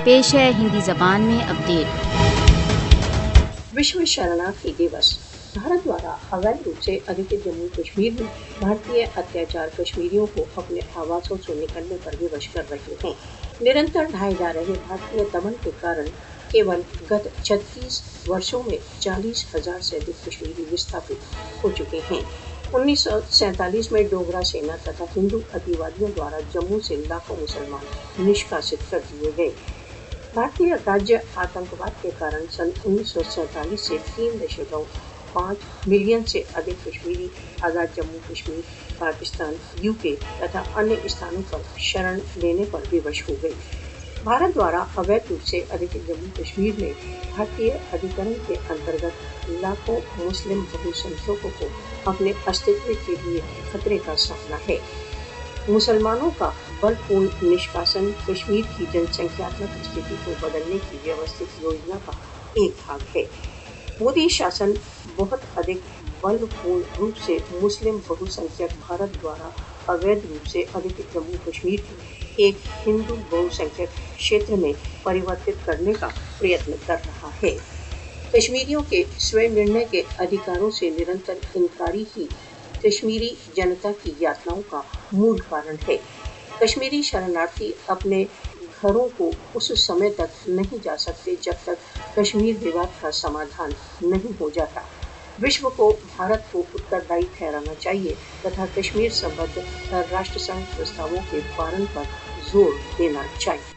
پیش ہے ہندی زبان میں اپڈیٹ۔ विश्व शरणार्थी दिवस। भारत द्वारा अवैध रूप से अधिकृत जम्मू कश्मीर में भारतीय अत्याचार कश्मीरियों को अपने आवासों से निकलने पर विवश कर रहे हैं। निरंतर ढाए जा रहे भारतीय दमन के कारण केवल गत 36 वर्षों में 40,000 से अधिक कश्मीरी विस्थापित हो चुके हैं। 1947 में डोगरा सेना तथा हिंदू अतिवादियों द्वारा जम्मू से लाखों मुसलमान निष्कासित कर दिए गए। भारतीय राज्य आतंकवाद के कारण सन 1947 से 3.5 मिलियन से अधिक कश्मीरी आज़ाद जम्मू कश्मीर, पाकिस्तान, यूके तथा अन्य स्थानों पर शरण लेने पर विवश हो गई। भारत द्वारा अवैध रूप से अधिकृत जम्मू कश्मीर में भारतीय अधिकरण के अंतर्गत लाखों मुस्लिम बहुसंख्यकों को अपने अस्तित्व के लिए खतरे का सामना है। मुसलमानों का बलपूर्ण निष्कासन कश्मीर की जनसंख्यात्मक स्थिति को बदलने की व्यवस्थित योजना का एक भाग है। मोदी शासन बहुत अधिक बलपूर्ण रूप से मुस्लिम बहुसंख्यक भारत द्वारा अवैध रूप से अधिकृत जम्मू कश्मीर को एक हिंदू बहुसंख्यक क्षेत्र में परिवर्तित करने का प्रयत्न कर रहा है। कश्मीरियों के स्वयं निर्णय के अधिकारों से निरंतर इनकारी ही कश्मीरी जनता की यातनाओं का मूल कारण है। कश्मीरी शरणार्थी अपने घरों को उस समय तक नहीं जा सकते जब तक कश्मीर विवाद का समाधान नहीं हो जाता। विश्व को भारत को उत्तरदायी ठहराना चाहिए तथा कश्मीर संबंध राष्ट्र संघ प्रस्तावों के पालन पर जोर देना चाहिए।